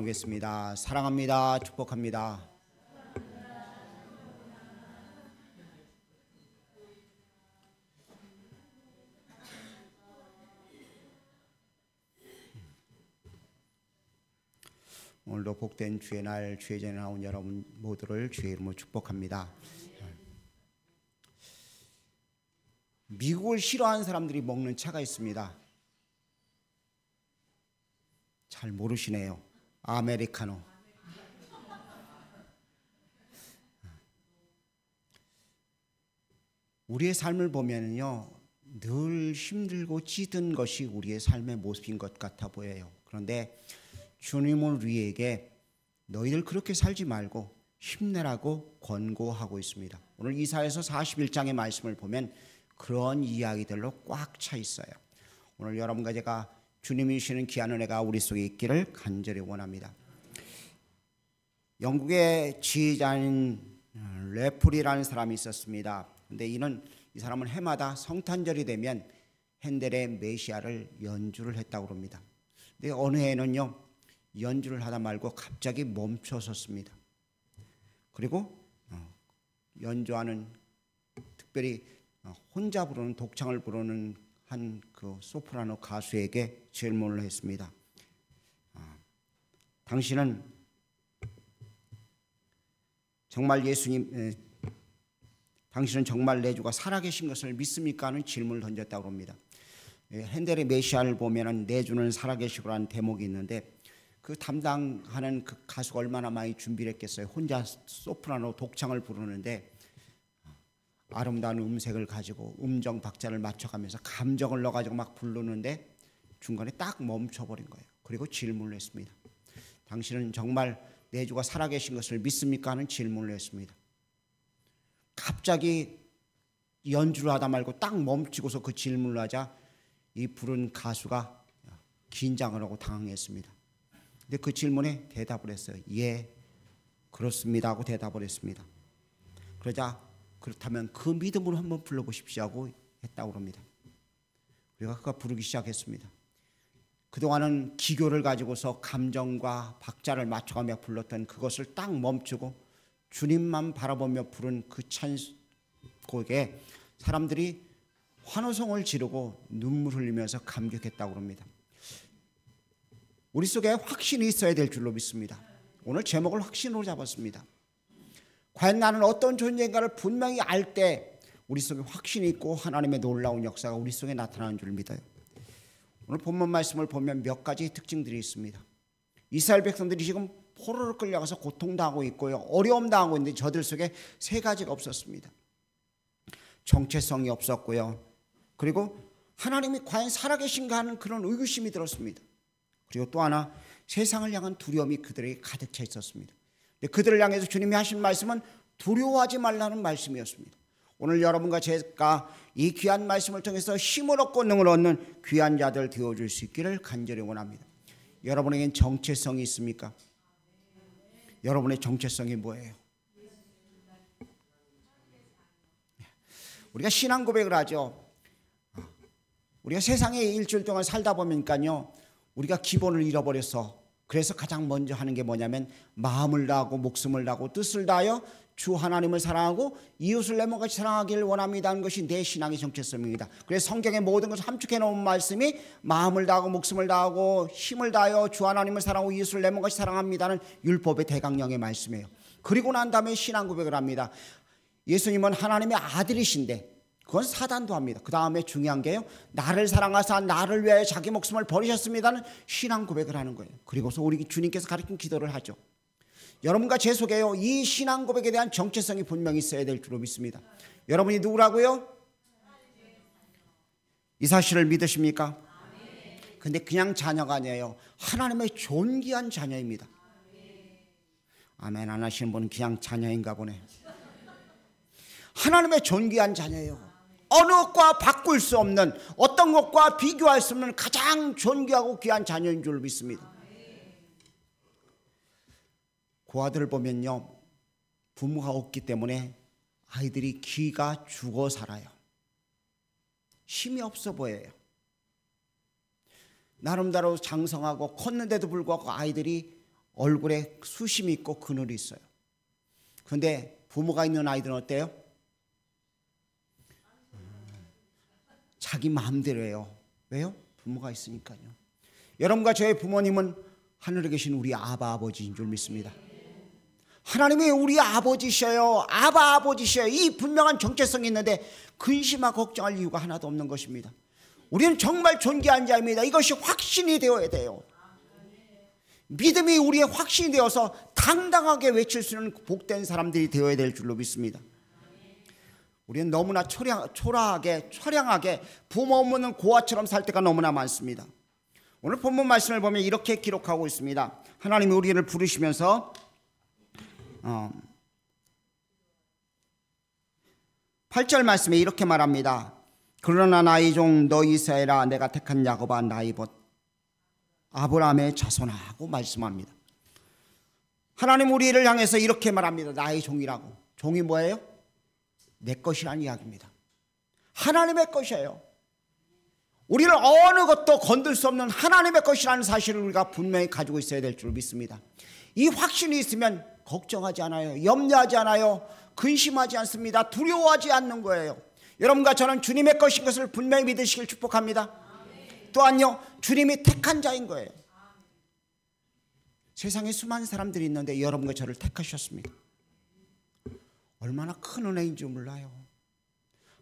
나누겠습니다. 사랑합니다. 축복합니다. 오늘도 복된 주의 날, 주의 전에 나온 여러분 모두를 주의 이름으로 축복합니다. 미국을 싫어하는 사람들이 먹는 차가 있습니다. 잘 모르시네요. 아메리카노. 우리의 삶을 보면요, 늘 힘들고 찌든 것이 우리의 삶의 모습인 것 같아 보여요. 그런데 주님은 우리에게 너희들 그렇게 살지 말고 힘내라고 권고하고 있습니다. 오늘 이사야서 41장의 말씀을 보면 그런 이야기들로 꽉 차 있어요. 오늘 여러분과 제가 주님이 주시는 귀한 은혜가 우리 속에 있기를 간절히 원합니다. 영국의 지휘자인 레플이라는 사람이 있었습니다. 근데 이 사람은 해마다 성탄절이 되면 핸델의 메시아를 연주를 했다고 합니다. 근데 어느 해는요, 연주를 하다 말고 갑자기 멈춰섰습니다. 그리고 연주하는, 특별히 혼자 부르는, 독창을 부르는 한 그 소프라노 가수에게 질문을 했습니다. 당신은 정말 당신은 정말 내 주가 살아계신 것을 믿습니까? 하는 질문을 던졌다고 합니다. 핸델의 메시아를 보면은 내 주는 살아계시고라는 대목이 있는데, 그 담당하는 그 가수가 얼마나 많이 준비를 했겠어요. 혼자 소프라노 독창을 부르는데 아름다운 음색을 가지고 음정 박자를 맞춰가면서 감정을 넣어가지고 막 부르는데 중간에 딱 멈춰버린 거예요. 그리고 질문을 했습니다. 당신은 정말 내 주가 살아계신 것을 믿습니까? 하는 질문을 했습니다. 갑자기 연주를 하다 말고 딱 멈추고서 그 질문을 하자 이 부른 가수가 긴장을 하고 당황했습니다. 근데 그 질문에 대답을 했어요. 예, 그렇습니다 하고 대답을 했습니다. 그러자 그렇다면 그 믿음으로 한번 불러보십시오 하고 했다고 합니다. 그래서 그가 부르기 시작했습니다. 그동안은 기교를 가지고서 감정과 박자를 맞춰가며 불렀던 그것을 딱 멈추고 주님만 바라보며 부른 그 찬송곡에 사람들이 환호성을 지르고 눈물 흘리면서 감격했다고 합니다. 우리 속에 확신이 있어야 될 줄로 믿습니다. 오늘 제목을 확신으로 잡았습니다. 과연 나는 어떤 존재인가를 분명히 알 때 우리 속에 확신이 있고 하나님의 놀라운 역사가 우리 속에 나타나는 줄 믿어요. 오늘 본문 말씀을 보면 몇 가지 특징들이 있습니다. 이스라엘 백성들이 지금 포로로 끌려가서 고통당하고 있고요, 어려움 당하고 있는데 저들 속에 세 가지가 없었습니다. 정체성이 없었고요, 그리고 하나님이 과연 살아계신가 하는 그런 의구심이 들었습니다. 그리고 또 하나, 세상을 향한 두려움이 그들에게 가득 차 있었습니다. 그들을 향해서 주님이 하신 말씀은 두려워하지 말라는 말씀이었습니다. 오늘 여러분과 제가 이 귀한 말씀을 통해서 힘을 얻고 능을 얻는 귀한 자들 되어줄 수 있기를 간절히 원합니다. 여러분에겐 정체성이 있습니까? 여러분의 정체성이 뭐예요? 우리가 신앙 고백을 하죠. 우리가 세상에 일주일 동안 살다 보니까요, 우리가 기본을 잃어버려서, 그래서 가장 먼저 하는 게 뭐냐면 마음을 다하고 목숨을 다하고 뜻을 다하여 주 하나님을 사랑하고 이웃을 내 몸같이 사랑하기를 원합니다 하는 것이 내 신앙의 정체성입니다. 그래서 성경의 모든 것을 함축해 놓은 말씀이 마음을 다하고 목숨을 다하고 힘을 다하여 주 하나님을 사랑하고 이웃을 내 몸같이 사랑합니다는 율법의 대강령의 말씀이에요. 그리고 난 다음에 신앙 고백을 합니다. 예수님은 하나님의 아들이신데, 그건 사단도 합니다. 그 다음에 중요한 게요, 나를 사랑하사 나를 위하여 자기 목숨을 버리셨습니다는 신앙 고백을 하는 거예요. 그리고서 우리 주님께서 가르친 기도를 하죠. 여러분과 제 속에요, 이 신앙 고백에 대한 정체성이 분명히 있어야 될 줄로 믿습니다. 여러분이 누구라고요? 이 사실을 믿으십니까? 근데 그냥 자녀가 아니에요. 하나님의 존귀한 자녀입니다. 아멘 안 하시는 분은 그냥 자녀인가 보네. 하나님의 존귀한 자녀예요. 어느 것과 바꿀 수 없는, 어떤 것과 비교할 수 없는 가장 존귀하고 귀한 자녀인 줄 믿습니다. 고아들을 보면요, 부모가 없기 때문에 아이들이 기가 죽어 살아요. 힘이 없어 보여요. 나름대로 장성하고 컸는데도 불구하고 아이들이 얼굴에 수심이 있고 그늘이 있어요. 그런데 부모가 있는 아이들은 어때요? 자기 마음대로 해요. 왜요? 부모가 있으니까요. 여러분과 저의 부모님은 하늘에 계신 우리 아바 아버지인 줄 믿습니다. 하나님이 우리 아버지셔요. 아바 아버지셔요. 이 분명한 정체성이 있는데 근심하고 걱정할 이유가 하나도 없는 것입니다. 우리는 정말 존귀한 자입니다. 이것이 확신이 되어야 돼요. 믿음이 우리의 확신이 되어서 당당하게 외칠 수 있는 복된 사람들이 되어야 될 줄로 믿습니다. 우리는 너무나 초라하게 부모 없는 고아처럼 살 때가 너무나 많습니다. 오늘 본문 말씀을 보면 이렇게 기록하고 있습니다. 하나님이 우리를 부르시면서 8절 말씀에 이렇게 말합니다. 그러나 나의 종 너희 이스라엘아 내가 택한 야곱아 나의 벗 아브라함의 자손하고 말씀합니다. 하나님 우리를 향해서 이렇게 말합니다. 나의 종이라고. 종이 뭐예요? 내 것이라는 이야기입니다. 하나님의 것이에요. 우리를 어느 것도 건들 수 없는 하나님의 것이라는 사실을 우리가 분명히 가지고 있어야 될 줄 믿습니다. 이 확신이 있으면 걱정하지 않아요. 염려하지 않아요. 근심하지 않습니다. 두려워하지 않는 거예요. 여러분과 저는 주님의 것인 것을 분명히 믿으시길 축복합니다. 또한요, 주님이 택한 자인 거예요. 세상에 수많은 사람들이 있는데 여러분과 저를 택하셨습니다. 얼마나 큰 은혜인 줄 몰라요.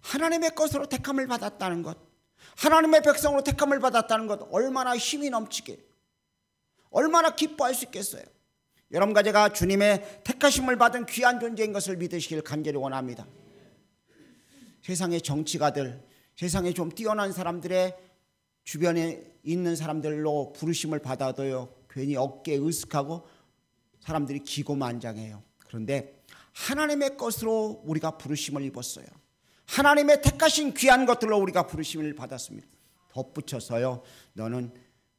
하나님의 것으로 택함을 받았다는 것, 하나님의 백성으로 택함을 받았다는 것, 얼마나 힘이 넘치게, 얼마나 기뻐할 수 있겠어요. 여러분과 제가 주님의 택하심을 받은 귀한 존재인 것을 믿으시길 간절히 원합니다. 세상의 정치가들, 세상에 좀 뛰어난 사람들의 주변에 있는 사람들로 부르심을 받아도요, 괜히 어깨에 으쓱하고 사람들이 기고만장해요. 그런데 하나님의 것으로 우리가 부르심을 입었어요. 하나님의 택하신 귀한 것들로 우리가 부르심을 받았습니다. 덧붙여서요, 너는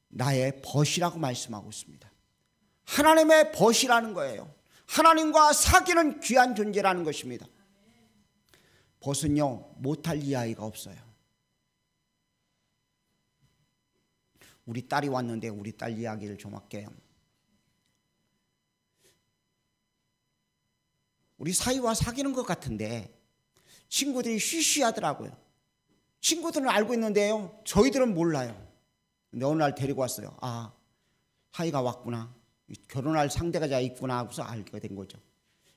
나의 벗이라고 말씀하고 있습니다. 하나님의 벗이라는 거예요. 하나님과 사귀는 귀한 존재라는 것입니다. 벗은요, 못할 이야기가 없어요. 우리 딸이 왔는데 우리 딸 이야기를 좀 할게요. 우리 사이와 사귀는 것 같은데 친구들이 쉬쉬하더라고요. 친구들은 알고 있는데요, 저희들은 몰라요. 근데 어느 날 데리고 왔어요. 아, 사이가 왔구나, 결혼할 상대가 있구나 하고서 알게 된 거죠.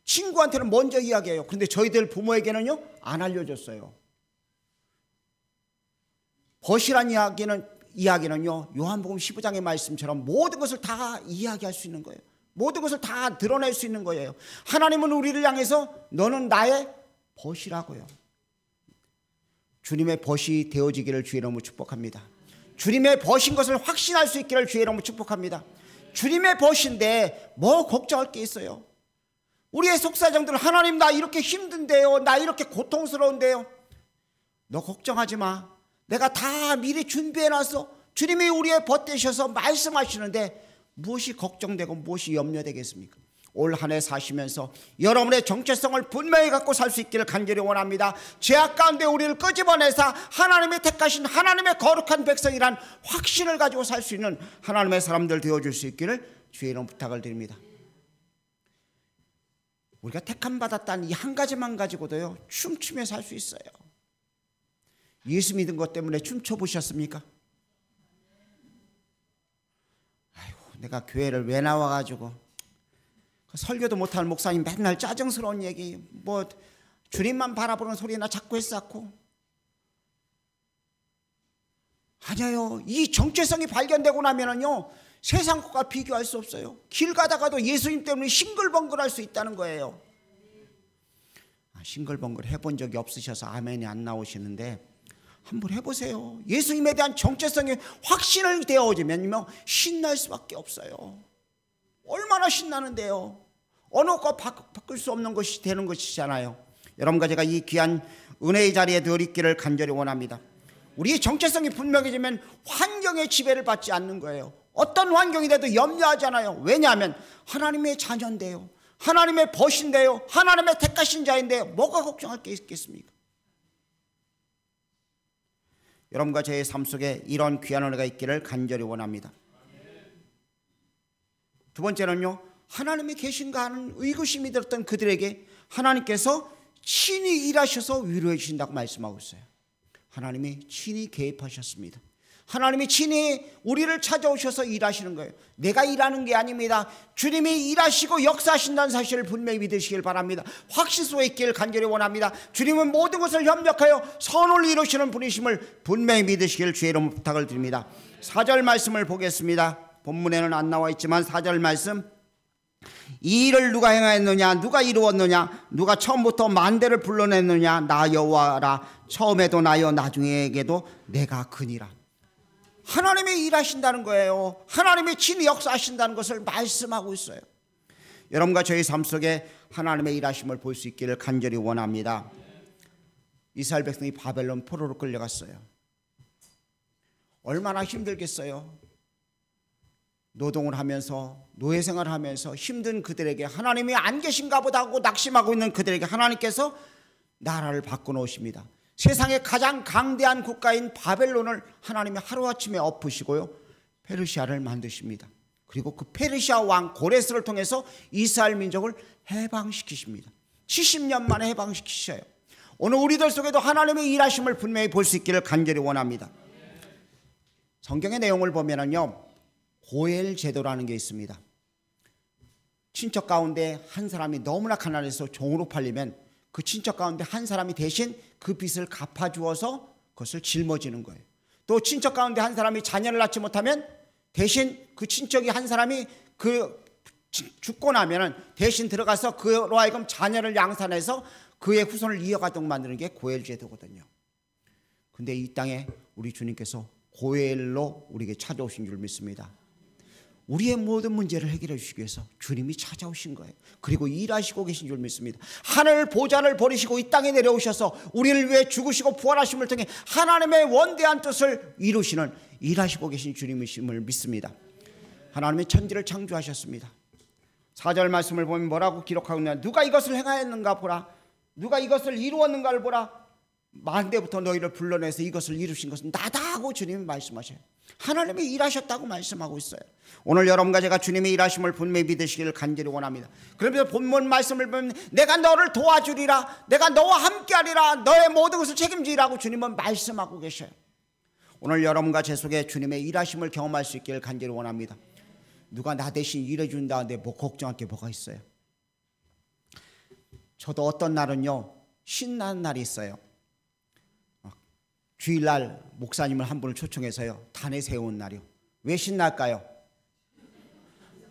친구한테는 먼저 이야기해요. 그런데 저희들 부모에게는요, 안 알려줬어요. 벗이란 이야기는요, 요한복음 15장의 말씀처럼 모든 것을 다 이야기할 수 있는 거예요. 모든 것을 다 드러낼 수 있는 거예요. 하나님은 우리를 향해서 너는 나의 벗이라고요. 주님의 벗이 되어지기를 주의 이름으로 축복합니다. 주님의 벗인 것을 확신할 수 있기를 주의 이름으로 축복합니다. 주님의 벗인데 뭐 걱정할 게 있어요? 우리의 속사정들, 하나님 나 이렇게 힘든데요, 나 이렇게 고통스러운데요. 너 걱정하지 마. 내가 다 미리 준비해놔서 주님이 우리의 벗 되셔서 말씀하시는데 무엇이 걱정되고 무엇이 염려되겠습니까? 올 한 해 사시면서 여러분의 정체성을 분명히 갖고 살 수 있기를 간절히 원합니다. 죄악 가운데 우리를 끄집어내사 하나님의 택하신 하나님의 거룩한 백성이란 확신을 가지고 살 수 있는 하나님의 사람들 되어줄 수 있기를 주의 이름 부탁을 드립니다. 우리가 택함 받았다는 이 한 가지만 가지고도요, 춤추며 살 수 있어요. 예수 믿은 것 때문에 춤춰보셨습니까? 아이고, 내가 교회를 왜 나와가지고 설교도 못할 목사님 맨날 짜증스러운 얘기, 뭐 주님만 바라보는 소리나 자꾸 했었고. 아니에요. 이 정체성이 발견되고 나면은요, 세상 것과 비교할 수 없어요. 길 가다가도 예수님 때문에 싱글벙글할 수 있다는 거예요. 싱글벙글 해본 적이 없으셔서 아멘이 안 나오시는데 한번 해보세요. 예수님에 대한 정체성이 확신을 되어지면요, 신날 수밖에 없어요. 얼마나 신나는데요. 어느 것과 바꿀 수 없는 것이 되는 것이잖아요. 여러분과 제가 이 귀한 은혜의 자리에 늘 있기를 간절히 원합니다. 우리의 정체성이 분명해지면 환경의 지배를 받지 않는 거예요. 어떤 환경이 돼도 염려하지 않아요. 왜냐하면 하나님의 자녀인데요, 하나님의 벗인데요, 하나님의 택하신 자인데요, 뭐가 걱정할 게 있겠습니까? 여러분과 저의 삶 속에 이런 귀한 은혜가 있기를 간절히 원합니다. 두 번째는요, 하나님이 계신가 하는 의구심이 들었던 그들에게 하나님께서 친히 일하셔서 위로해 주신다고 말씀하고 있어요. 하나님이 친히 개입하셨습니다. 하나님이 친히 우리를 찾아오셔서 일하시는 거예요. 내가 일하는 게 아닙니다. 주님이 일하시고 역사하신다는 사실을 분명히 믿으시길 바랍니다. 확신소에 있기를 간절히 원합니다. 주님은 모든 것을 협력하여 선을 이루시는 분이심을 분명히 믿으시길 주의 이름으로 부탁을 드립니다. 4절 말씀을 보겠습니다. 본문에는 안 나와 있지만 4절 말씀, 이 일을 누가 행하였느냐, 누가 이루었느냐, 누가 처음부터 만대를 불러냈느냐, 나 여호와라. 처음에도 나여 나중에게도 내가 그니라. 하나님이 일하신다는 거예요. 하나님이 친히 역사하신다는 것을 말씀하고 있어요. 여러분과 저희 삶 속에 하나님의 일하심을 볼 수 있기를 간절히 원합니다. 이스라엘 백성이 바벨론 포로로 끌려갔어요. 얼마나 힘들겠어요. 노동을 하면서 노예 생활을 하면서 힘든 그들에게 하나님이 안 계신가 보다 하고 낙심하고 있는 그들에게 하나님께서 나라를 바꿔놓으십니다. 세상의 가장 강대한 국가인 바벨론을 하나님이 하루아침에 엎으시고요, 페르시아를 만드십니다. 그리고 그 페르시아 왕 고레스를 통해서 이스라엘 민족을 해방시키십니다. 70년 만에 해방시키셔요. 오늘 우리들 속에도 하나님의 일하심을 분명히 볼 수 있기를 간절히 원합니다. 성경의 내용을 보면은요, 고엘 제도라는 게 있습니다. 친척 가운데 한 사람이 너무나 가난해서 종으로 팔리면 그 친척 가운데 한 사람이 대신 그 빚을 갚아주어서 그것을 짊어지는 거예요. 또 친척 가운데 한 사람이 자녀를 낳지 못하면 대신 그 친척이 한 사람이 죽고 나면은 대신 들어가서 그로 하여금 자녀를 양산해서 그의 후손을 이어가도록 만드는 게 고엘 제도거든요. 근데 이 땅에 우리 주님께서 고엘로 우리에게 찾아오신 줄 믿습니다. 우리의 모든 문제를 해결해 주시기 위해서 주님이 찾아오신 거예요. 그리고 일하시고 계신 줄 믿습니다. 하늘 보좌를 버리시고 이 땅에 내려오셔서 우리를 위해 죽으시고 부활하심을 통해 하나님의 원대한 뜻을 이루시는 일하시고 계신 주님이심을 믿습니다. 하나님이 천지를 창조하셨습니다. 4절 말씀을 보면 뭐라고 기록하고 있냐, 누가 이것을 행하였는가 보라, 누가 이것을 이루었는가를 보라. 만대부터 너희를 불러내서 이것을 이루신 것은 나다 하고 주님이 말씀하셔요. 하나님이 일하셨다고 말씀하고 있어요. 오늘 여러분과 제가 주님의 일하심을 분명히 믿으시기를 간절히 원합니다. 그러면서 본문 말씀을 보면 내가 너를 도와주리라, 내가 너와 함께하리라, 너의 모든 것을 책임지라고 주님은 말씀하고 계셔요. 오늘 여러분과 제 속에 주님의 일하심을 경험할 수 있기를 간절히 원합니다. 누가 나 대신 일해준다는데 뭐 걱정할 게 뭐가 있어요. 저도 어떤 날은요, 신나는 날이 있어요. 주일날 목사님을 한 분을 초청해서요, 단에 세운 날이요. 왜 신날까요?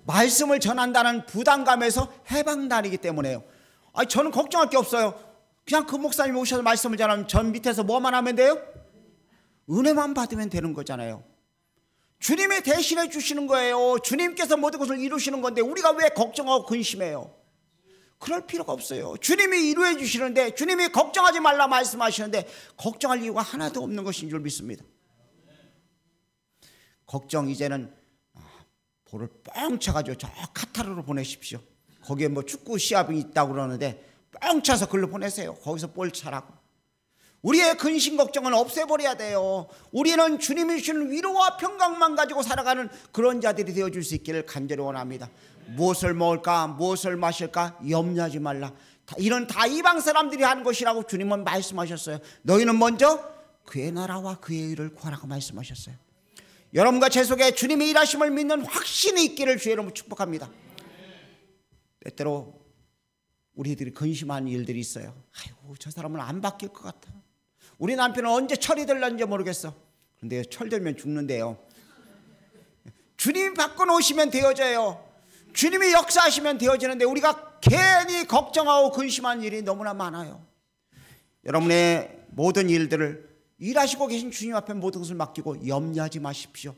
말씀을 전한다는 부담감에서 해방날이기 때문에요. 저는 걱정할 게 없어요. 그냥 그 목사님이 오셔서 말씀을 전하면 전 밑에서 뭐만 하면 돼요? 은혜만 받으면 되는 거잖아요. 주님이 대신해 주시는 거예요. 주님께서 모든 것을 이루시는 건데 우리가 왜 걱정하고 근심해요? 그럴 필요가 없어요. 주님이 이루어 주시는데, 주님이 걱정하지 말라 말씀하시는데 걱정할 이유가 하나도 없는 것인 줄 믿습니다. 걱정 이제는 볼을 뻥 차가지고 저 카타르로 보내십시오. 거기에 뭐 축구 시합이 있다고 그러는데 뻥 차서 글로 보내세요. 거기서 볼 차라고. 우리의 근심 걱정은 없애버려야 돼요. 우리는 주님이 주시는 위로와 평강만 가지고 살아가는 그런 자들이 되어줄 수 있기를 간절히 원합니다. 무엇을 먹을까, 무엇을 마실까 염려하지 말라. 이런 다 이방 사람들이 하는 것이라고 주님은 말씀하셨어요. 너희는 먼저 그의 나라와 그의 의를 구하라고 말씀하셨어요. 여러분과 제 속에 주님의 일하심을 믿는 확신이 있기를 주의 이름으로 축복합니다. 때때로 우리들이 근심하는 일들이 있어요. 아이고, 저 사람은 안 바뀔 것 같아. 우리 남편은 언제 철이 들는지 모르겠어. 그런데 철들면 죽는데요. 주님이 바꿔놓으시면 되어져요. 주님이 역사하시면 되어지는데 우리가 괜히 걱정하고 근심하는 일이 너무나 많아요. 여러분의 모든 일들을 일하시고 계신 주님 앞에 모든 것을 맡기고 염려하지 마십시오.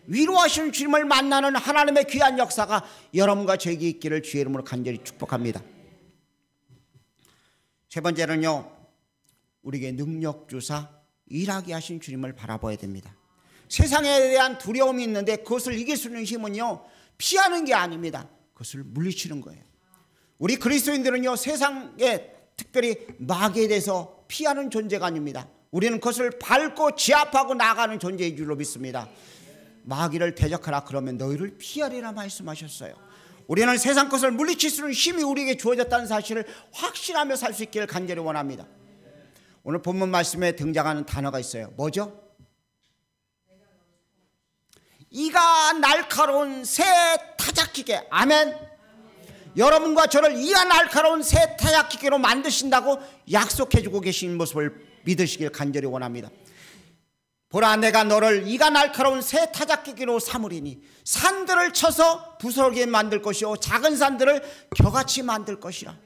위로하시는 주님을 만나는 하나님의 귀한 역사가 여러분과 저에게 있기를 주의 이름으로 간절히 축복합니다. 세 번째는요, 우리에게 능력 주사 일하게 하신 주님을 바라봐야 됩니다. 세상에 대한 두려움이 있는데 그것을 이길 수 있는 힘은요, 피하는 게 아닙니다. 그것을 물리치는 거예요. 우리 그리스도인들은요, 세상에 특별히 마귀에 대해서 피하는 존재가 아닙니다. 우리는 그것을 밟고 제압하고 나아가는 존재인 줄로 믿습니다. 마귀를 대적하라. 그러면 너희를 피하리라 말씀하셨어요. 우리는 세상 것을 물리칠 수 있는 힘이 우리에게 주어졌다는 사실을 확신하며 살 수 있기를 간절히 원합니다. 오늘 본문 말씀에 등장하는 단어가 있어요. 뭐죠? 이가 날카로운 새 타작기계. 아멘. 여러분과 저를 이가 날카로운 새 타작기계로 만드신다고 약속해주고 계신 모습을 믿으시길 간절히 원합니다. 보라, 내가 너를 이가 날카로운 새 타작기계로 삼으리니 산들을 쳐서 부스러기에 만들 것이요 작은 산들을 겨같이 만들 것이라.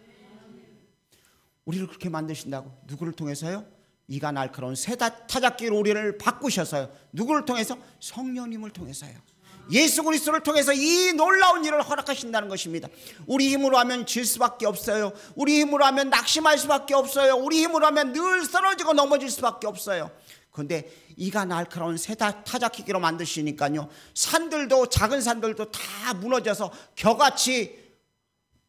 우리를 그렇게 만드신다고. 누구를 통해서요? 이가 날카로운 새 타작기로 우리를 바꾸셔서요. 누구를 통해서? 성령님을 통해서요. 예수 그리스도를 통해서 이 놀라운 일을 허락하신다는 것입니다. 우리 힘으로 하면 질 수밖에 없어요. 우리 힘으로 하면 낙심할 수밖에 없어요. 우리 힘으로 하면 늘 쓰러지고 넘어질 수밖에 없어요. 그런데 이가 날카로운 새 타작기계로 만드시니까요, 산들도 작은 산들도 다 무너져서 겨같이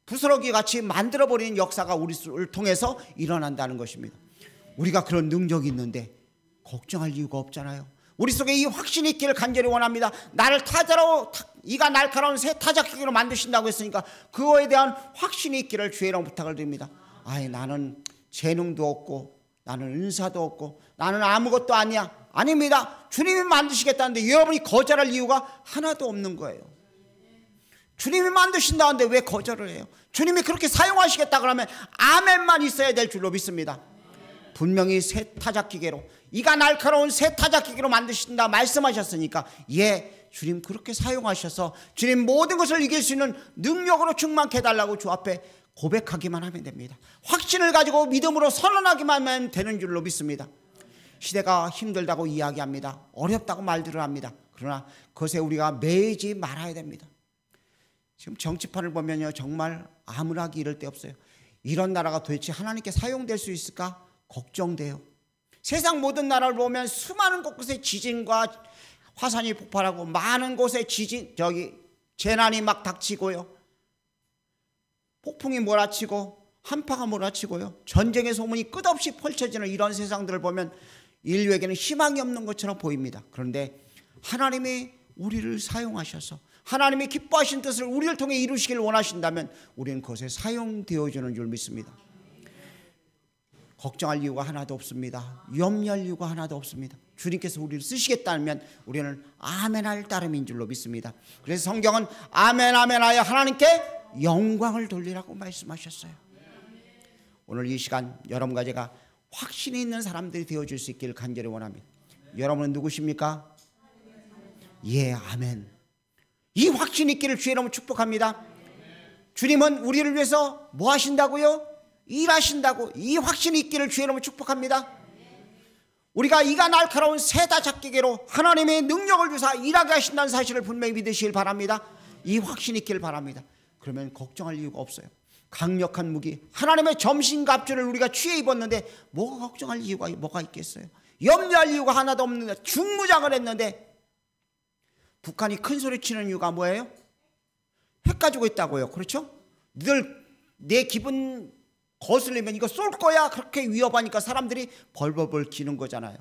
부스러기같이 만들어버리는 역사가 우리를 통해서 일어난다는 것입니다. 우리가 그런 능력이 있는데 걱정할 이유가 없잖아요. 우리 속에 이 확신이 있기를 간절히 원합니다. 나를 타자로 이가 날카로운 새 타작기계로 만드신다고 했으니까 그거에 대한 확신이 있기를 주의 이름으로 부탁을 드립니다. 아이, 나는 재능도 없고 나는 은사도 없고 나는 아무것도 아니야. 아닙니다. 주님이 만드시겠다는데 여러분이 거절할 이유가 하나도 없는 거예요. 주님이 만드신다는데 왜 거절을 해요? 주님이 그렇게 사용하시겠다 그러면 아멘만 있어야 될 줄로 믿습니다. 분명히 새 타작기계로, 이가 날카로운 새 타작기계로 만드신다 말씀하셨으니까, 예, 주님 그렇게 사용하셔서 주님 모든 것을 이길 수 있는 능력으로 충만케 해달라고 주 앞에 고백하기만 하면 됩니다. 확신을 가지고 믿음으로 선언하기만 하면 되는 줄로 믿습니다. 시대가 힘들다고 이야기합니다. 어렵다고 말들을 합니다. 그러나 그것에 우리가 매이지 말아야 됩니다. 지금 정치판을 보면요, 정말 암울하기 이를 데 없어요. 이런 나라가 도대체 하나님께 사용될 수 있을까 걱정돼요. 세상 모든 나라를 보면 수많은 곳곳에 지진과 화산이 폭발하고 많은 곳에 재난이 막 닥치고요, 폭풍이 몰아치고 한파가 몰아치고요, 전쟁의 소문이 끝없이 펼쳐지는 이런 세상들을 보면 인류에게는 희망이 없는 것처럼 보입니다. 그런데 하나님이 우리를 사용하셔서 하나님이 기뻐하신 뜻을 우리를 통해 이루시길 원하신다면 우리는 그것에 사용되어지는 줄 믿습니다. 걱정할 이유가 하나도 없습니다. 염려할 이유가 하나도 없습니다. 주님께서 우리를 쓰시겠다면 우리는 아멘할 따름인 줄로 믿습니다. 그래서 성경은 아멘 아멘 하여 하나님께 영광을 돌리라고 말씀하셨어요. 오늘 이 시간 여러분과 제가 확신이 있는 사람들이 되어줄 수 있기를 간절히 원합니다. 여러분은 누구십니까? 예, 아멘. 이 확신이 있기를 주의 이름으로 축복합니다. 주님은 우리를 위해서 뭐 하신다고요? 일하신다고. 이 확신이 있기를 주의 이름으로 축복합니다. 우리가 이가 날카로운 새 타작기계로 하나님의 능력을 주사 일하게 하신다는 사실을 분명히 믿으시길 바랍니다. 이 확신이 있기를 바랍니다. 그러면 걱정할 이유가 없어요. 강력한 무기, 하나님의 점심갑주를 우리가 취해 입었는데 뭐가 걱정할 이유가 뭐가 있겠어요? 염려할 이유가 하나도 없는데 중무장을 했는데 북한이 큰 소리 치는 이유가 뭐예요? 핵 가지고 있다고요. 그렇죠? 늘 내 기분 거슬리면 이거 쏠 거야 그렇게 위협하니까 사람들이 벌벌벌 기는 거잖아요.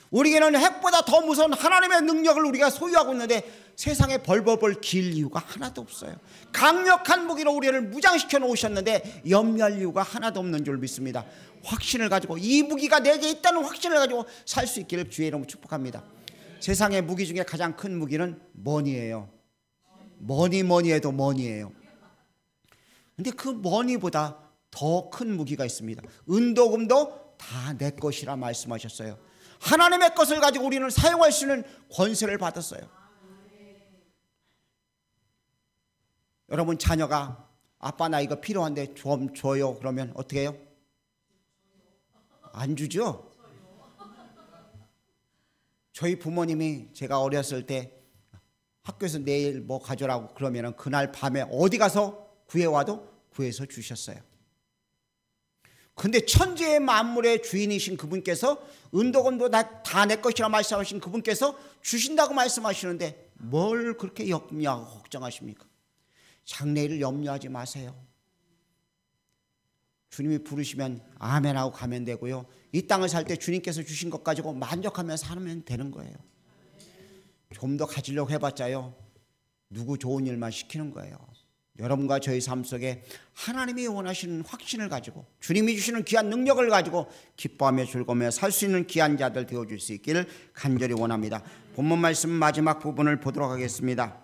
우리에게는 핵보다 더 무서운 하나님의 능력을 우리가 소유하고 있는데 세상에 벌벌벌 길 이유가 하나도 없어요. 강력한 무기로 우리를 무장시켜 놓으셨는데 염려할 이유가 하나도 없는 줄 믿습니다. 확신을 가지고 이 무기가 내게 있다는 확신을 가지고 살 수 있기를 주의 이름으로 축복합니다. 세상의 무기 중에 가장 큰 무기는 머니예요. 머니 해도 머니예요. 근데 그 머니보다 더 큰 무기가 있습니다. 은도금도 다 내 것이라 말씀하셨어요. 하나님의 것을 가지고 우리는 사용할 수 있는 권세를 받았어요. 여러분 자녀가 아빠 나 이거 필요한데 좀 줘요 그러면 어떻게 해요? 안 주죠? 저희 부모님이 제가 어렸을 때 학교에서 내일 뭐 가져라고 그러면 그날 밤에 어디 가서 구해와도 구해서 주셨어요. 근데 천지의 만물의 주인이신 그분께서 은도금도 다 내 것이라 말씀하신 그분께서 주신다고 말씀하시는데 뭘 그렇게 염려하고 걱정하십니까? 장래일을 염려하지 마세요. 주님이 부르시면 아멘하고 가면 되고요, 이 땅을 살 때 주님께서 주신 것 가지고 만족하며 살면 되는 거예요. 좀 더 가지려고 해봤자요, 누구 좋은 일만 시키는 거예요. 여러분과 저희 삶 속에 하나님이 원하시는 확신을 가지고 주님이 주시는 귀한 능력을 가지고 기뻐하며 즐거우며 살 수 있는 귀한 자들 되어줄 수 있기를 간절히 원합니다. 본문 말씀 마지막 부분을 보도록 하겠습니다.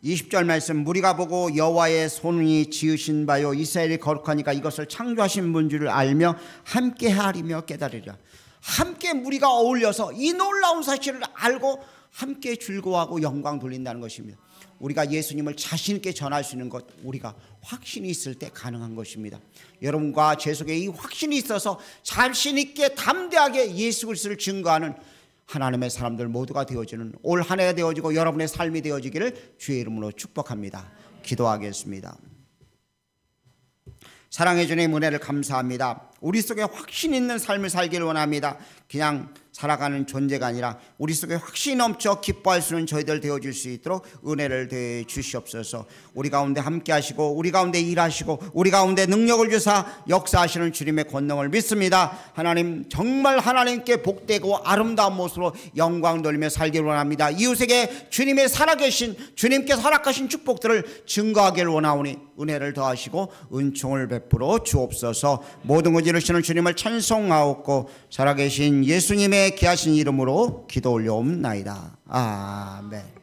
20절 말씀, 무리가 보고 여호와의 손이 지으신 바요 이스라엘이 거룩하니까 이것을 창조하신 분 줄을 알며 함께 헤아리며 깨달으리라. 함께 무리가 어울려서 이 놀라운 사실을 알고 함께 즐거워하고 영광 돌린다는 것입니다. 우리가 예수님을 자신 있게 전할 수 있는 것, 우리가 확신이 있을 때 가능한 것입니다. 여러분과 제 속에 이 확신이 있어서 자신 있게 담대하게 예수 그리스도를 증거하는 하나님의 사람들 모두가 되어지는 올 한 해가 되어지고 여러분의 삶이 되어지기를 주의 이름으로 축복합니다. 기도하겠습니다. 사랑해 주님, 은혜를 감사합니다. 우리 속에 확신 있는 삶을 살기를 원합니다. 그냥 살아가는 존재가 아니라 우리 속에 확신이 넘쳐 기뻐할 수 있는 저희들 되어줄 수 있도록 은혜를 더해 주시옵소서. 우리 가운데 함께 하시고 우리 가운데 일하시고 우리 가운데 능력을 주사 역사하시는 주님의 권능을 믿습니다. 하나님, 정말 하나님께 복되고 아름다운 모습으로 영광 돌리며 살기를 원합니다. 이웃에게 주님의 살아계신, 주님께 허락하신 축복들을 증거하기를 원하오니 은혜를 더하시고 은총을 베풀어 주옵소서. 모든 것 이루시는 주님을 찬송하옵고 살아계신 예수님의 귀하신 이름으로 기도 올려옵나이다. 아멘.